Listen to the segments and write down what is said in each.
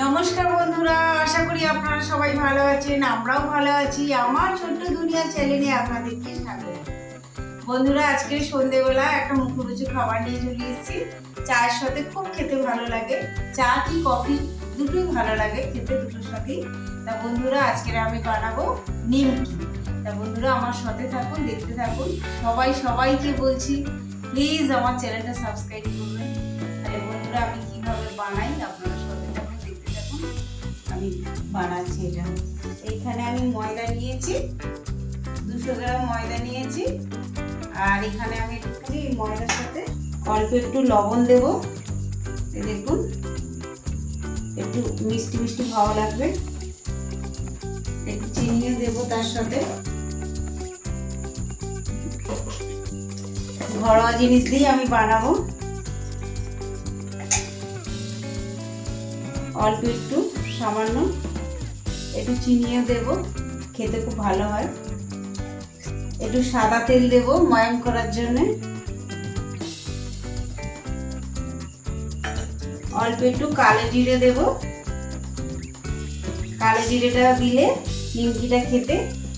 নমস্কার বন্ধুরা, আশা করি আপনারা সবাই ভালো আছেন। আমরাও ভালো আছি। আমার ছোট্ট দুনিয়া চ্যানেলে আপনাদেরকে স্বাগত। বন্ধুরা, আজকে সন্ধ্যেবেলা একটা মুখরোচক খাবার নিয়ে চলে এসেছি। চায়ের সাথে খুব খেতে ভালো লাগে। চা কি কফি দুটোই ভালো লাগে খেতে, দুটোর সাথেই। তা বন্ধুরা, আজকে আমি বানাবো নিমকি। তা বন্ধুরা, আমার সাথে থাকুন, দেখতে থাকুন। সবাইকে বলছি, প্লিজ আমার চ্যানেলটা সাবস্ক্রাইব করবেন। তাহলে বন্ধুরা, আমি কিভাবে বানাই আপনারা সাথে থাকুন, দেখতে থাকুন। আমি বানাচ্ছি এটা। এইখানে আমি ময়দা নিয়েছি, 200 গ্রাম ময়দা নিয়েছি। আর এখানে আমি একটুখানি ময়দার সাথে অল্প একটু লবণ দেব। দেখুন, একটু মিষ্টি মিষ্টি ভালো লাগবে। একটু চিনিও দেবো তার সাথে। ঘরোয়া জিনিস দিয়ে আমি বানাবো। অল্প একটু সামান্য একটু চিনিও দেব, খেতে খুব ভালো হয়। একটু সাদা তেল দেব ময়াম করার জন্য। অল্প একটু কালো জিরে দেব। কালো জিরেটা দিলে নিমকিটা খেতে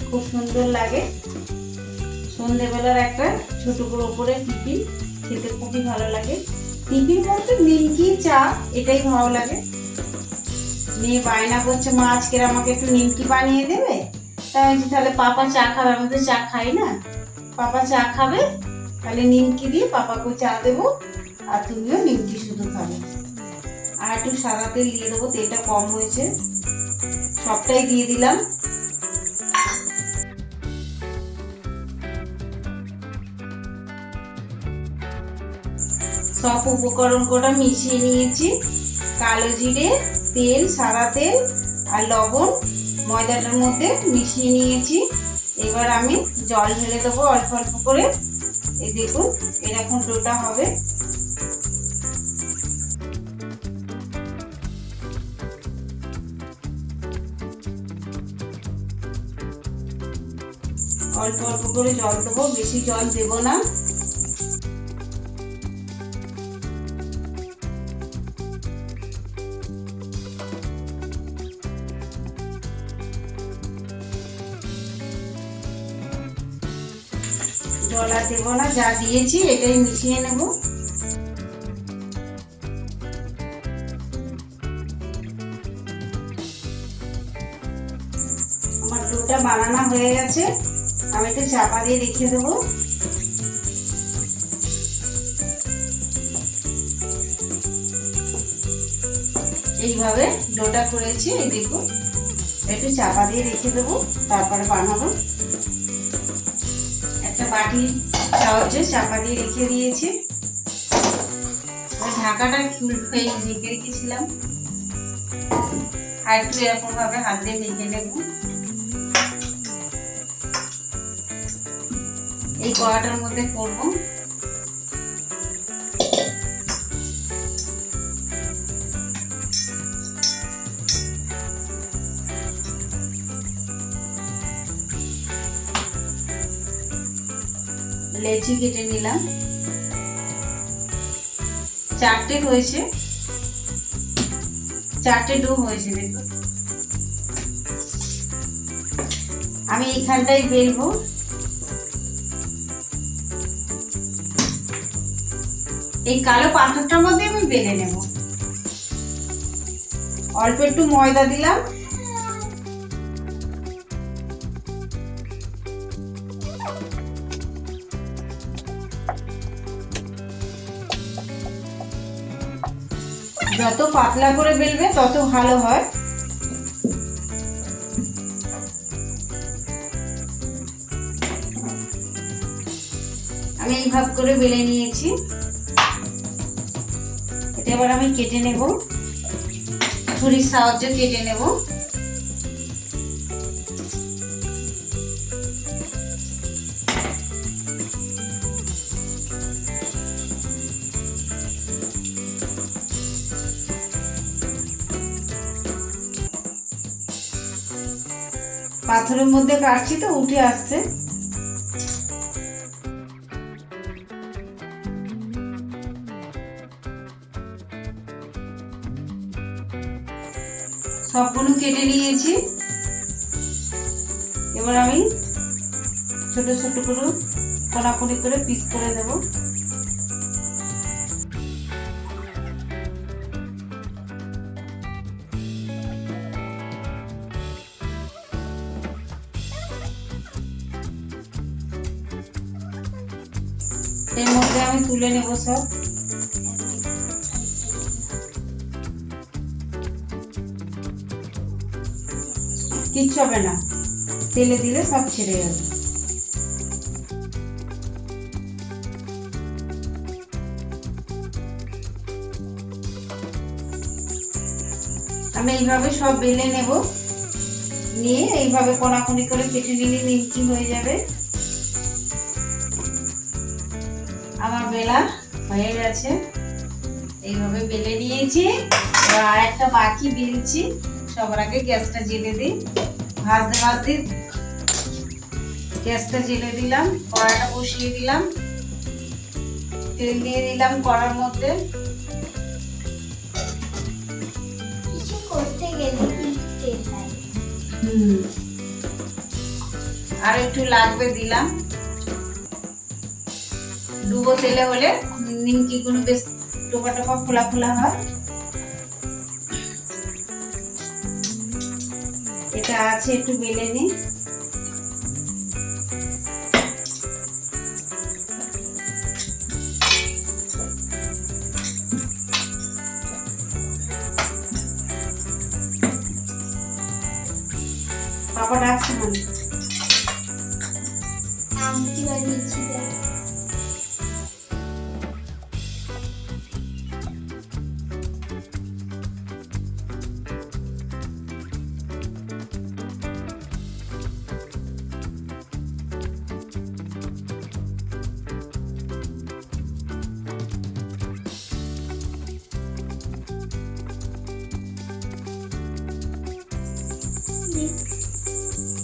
খুব সুন্দর লাগে। সন্ধ্যেবেলার একটা ছোট করে টিফিন খেতে খুবই ভালো লাগে। টিফিন বলতে নিমকি, চা, এটাই ভালো লাগে। মেয়ে বায়না করছে, মা আজকে আমাকে একটু নিমকি বানিয়ে দেবে। তাই তাহলে পাপা চা খাবে, আমি তো চা খাই না। পাপা চা খাবে, তাহলে নিমকি দিয়ে পাপাকেও চা দেবো, আর তুমিও নিমকি শুধু খাবে। আর একটু সাদা তেল দিয়ে দেবো, তেলটা কম হয়েছে। সবটাই দিয়ে দিলাম। সব উপকরণ কটা মিশিয়ে নিয়েছি। কালো জিরে, তেল, সাদা তেল আর লবণ ময়দাটার মধ্যে মিশিয়ে নিয়েছি। এবার আমি জল ঢেলে দেবো অল্প অল্প করে। এই দেখুন, এরকম ডোটা হবে। অল্প অল্প করে জল দেবো, বেশি জল দেব না। জল আর দেবো না, যা দিয়েছি এটাই মিশিয়ে নেব। আমার ডোটা বানানো হয়ে গেছে। আমি একটু চাপা দিয়ে রেখে দেবো। এইভাবে ডোটা করেছি, এই দেখুন। একটু চাপা দিয়ে রেখে দেবো, তারপরে বানাবো। একটা বাটির সাহায্যে চাপা দিয়ে রেখে দিয়েছি। ঢাকাটা খুলে ঢেকে রেখেছিলাম। আর একটু এরকম ভাবে হাত দিয়ে মেখে নেব। এই কড়াটার মধ্যে করবো। লেচি কেটে নিলাম, 4টে হয়েছে। 4টে ডো হয়েছে। দেখুন, আমি এইখানটাই বেলবো। এই কালো পাথরটার মধ্যে আমি বেলে নেব। অল্প একটু ময়দা দিলাম। যত পাতলা করে বেলবে তত ভালো হয়। আমি এইভাবে করে বেলে নিয়েছি। এটা এবার আমি কেটে নেব, ছুরির সাহায্যে কেটে নেব। পাথরের মধ্যে কাটছি তো উঠে আসছে। সবগুলো কেটে নিয়েছি। এবার আমি ছোট ছোট করে কোনাকুনি করে পিস করে দেব। এর মধ্যে আমি তুলে নেব সব। কিচ্ছু হবে না, তেলে দিলে সব ছেড়ে যাবে। আমি এইভাবে সব বেলে নেব, নিয়ে এইভাবে কোনাকুনি করে কেটে নিলে নিমকি হয়ে যাবে। আমার বেলা হয়ে গেছে, এইভাবে বেলে নিয়েছি। এবার আর একটা বাকি বেলছি। সবার আগে গ্যাসটা জেলে দিই। ভাজতে ভাজতে গ্যাসটা জেলে দিলাম, কড়াটা বসিয়ে দিলাম, তেল দিয়ে দিলাম কড়ার মধ্যে। কিছু করতে গেলে তেল লাগে। আর একটু লাগবে দিলাম। ডুবো তেলে হলে নিমকি গুলো বেশ টোপা টোপা ফোলা ফোলা হয়। এটা আছে, একটু বেলে নিই। পাপা ডাকছে মানে আমটি বানিয়েছি।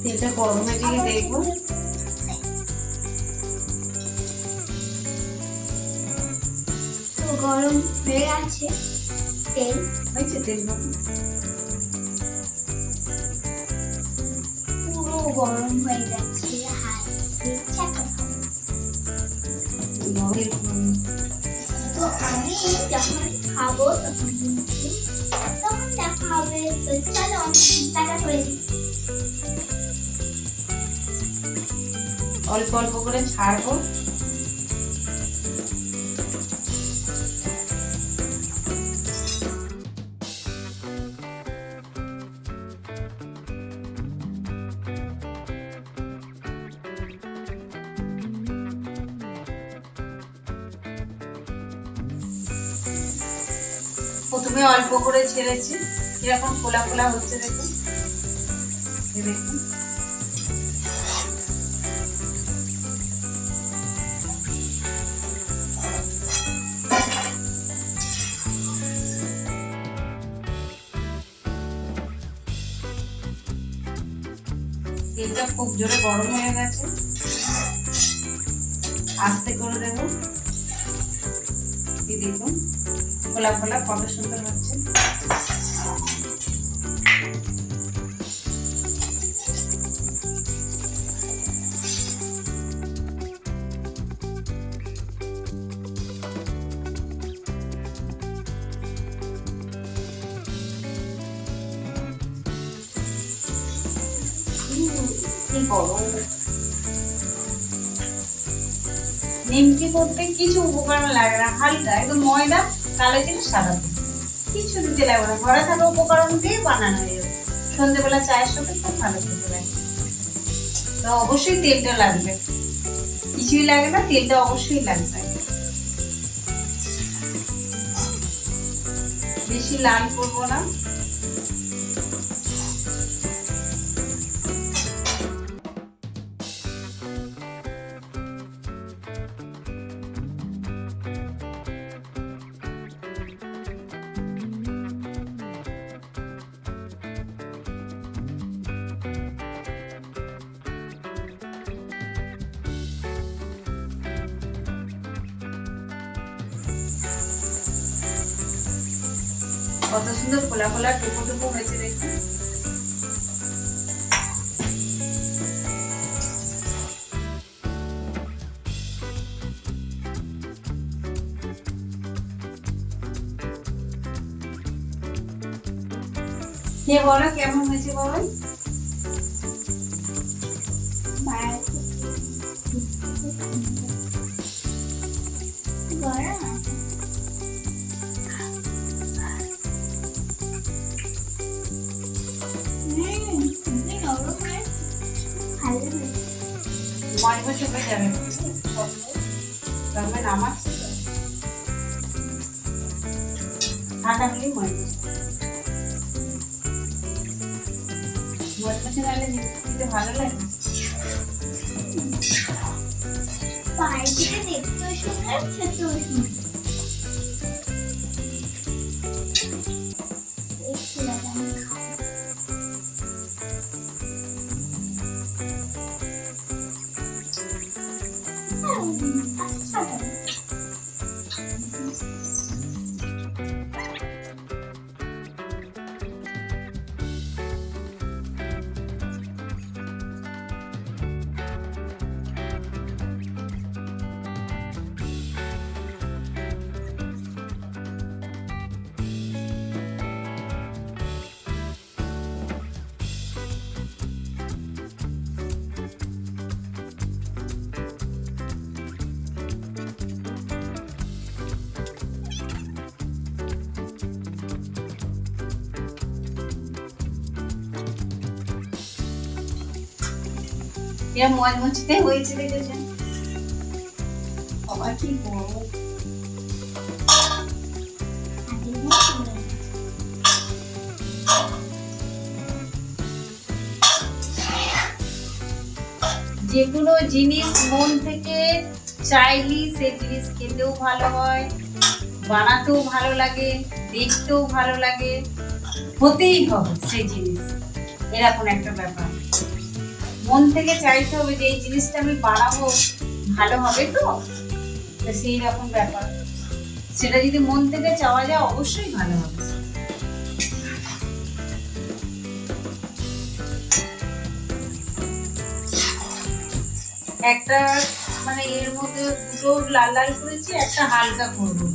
তেলটা গরম হয়ে গেলে দেখবো। তো গরম হয়ে গেছে তেল। হয়েছে তেল পুরো গরম হয়ে গেছে। হাত দিচ্ছে তো আমি যখন খাবো তখন দেখা হবে। তো চলো টাকা করে দিই। অল্প অল্প করে ছাড়বো। প্রথমে অল্প করে ছেড়েছি, কিরকম ফোলা ফোলা হচ্ছে দেখুন। দেখুন তেলটা খুব জোরে গরম হয়ে গেছে। আস্তে করে দেব। দেখুন ফোলা ফোলা কত সুন্দর হচ্ছে। নিমকি করতে কিছু উপকরণ লাগে না, হালকা একদম ময়দা, কালো জিরে, সাদা তেল, কিছু দিতে লাগবে না। ঘরে থাকা উপকরণ দিয়ে বানানো হয়ে যাবে। সন্ধ্যেবেলা চায়ের সাথে খুব ভালো খেতে লাগে। তো অবশ্যই তেলটা লাগবে, কিছুই লাগে না, তেলটা অবশ্যই লাগবে। বেশি লাল করবো না। কত সুন্দর খোলা খোলা টুকু টুকু হয়েছে দেখুন। কে বলো কেমন হয়েছে বাবা? মজমচে হয়ে যাবে তবে নামাচ্ছে ঠান্ডা হলেই মজমচে নাহলে দিতে ভালো লাগে। বাইরে থেকে দেখতেও সুন্দর, খেতেও সুন্দর। একটু লাগে আমি খাবো। এরা মজমচতে হয়েছে দেখেছেন। আবার কি করবো যেগুলো জিনিস মন থেকে চাইলি সেই জিনিস খেতেও ভালো হয়, বানাতেও ভালো লাগে, দেখতেও ভালো লাগে, হতেই হবে সেই জিনিস। এরকম একটা ব্যাপার মন থেকে চাইতে হবে যে এই জিনিসটা আমি বানাবো ভালো হবে তো সেই রকম ব্যাপার। সেটা যদি মন থেকে চাওয়া যায় অবশ্যই ভালো হবে। একটা মানে এর মধ্যে দুটো লাল লাল করেছি, একটা হালকা করবো।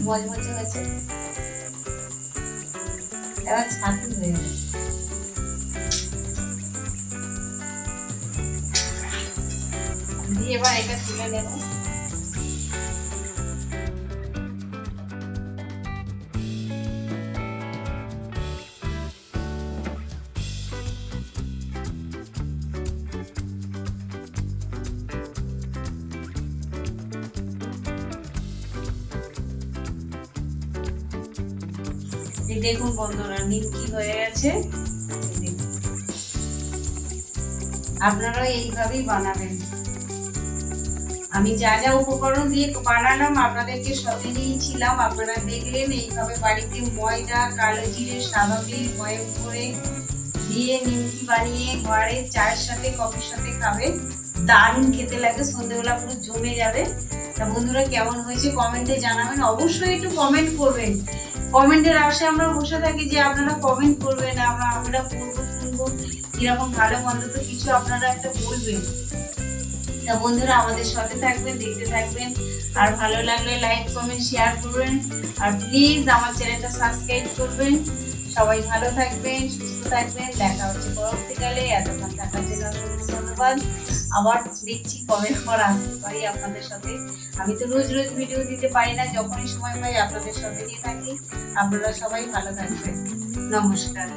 মজমচে হয়েছে, এবার ছাতু হয়ে গেছে। দিয়ে এবার এটা তুলে নেব। দেখুন বন্ধুরা নিমকি হয়ে গেছে। আপনারা এইভাবেই বানাবেন। আমি যা যা উপকরণ দিয়ে বানালাম আপনাদেরকে সঙ্গে নিয়েছিলাম, আপনারা দেখলেন। এইভাবে বাড়িতে ময়দা, কালো জিরে, সাদা তেল ময়ম করে দিয়ে নিমকি বানিয়ে ঘরে চায়ের সাথে কফির সাথে খাবেন, দারুণ খেতে লাগে। সন্ধ্যেবেলা পুরো জমে যাবে। তা বন্ধুরা কেমন হয়েছে কমেন্টে জানাবেন, অবশ্যই একটু কমেন্ট করবেন। কমেন্টের আশায় আমরা বসে থাকি যে আপনারা কমেন্ট করবেন, আমরা পড়বো শুনবো, কিরকম ভালো মন্দ তো কিছু আপনারা একটা বলবেন। তা বন্ধুরা আমাদের সাথে থাকবেন, দেখতে থাকবেন, আর ভালো লাগলে লাইক কমেন্ট শেয়ার করবেন, আর প্লিজ আমার চ্যানেলটা সাবস্ক্রাইব করবেন। সবাই ভালো থাকবেন, সুস্থ থাকবেন। দেখা হচ্ছে পরবর্তীকালে। এতক্ষণ থাকার জন্য ধন্যবাদ। আবার দেখছি কমেন্ট করা আসতে পারি আপনাদের সাথে। আমি তো রোজ রোজ ভিডিও দিতে পারি না, যখনই সময় পাই আপনাদের সাথে নিয়ে থাকি। আপনারা সবাই ভালো থাকবেন। নমস্কার।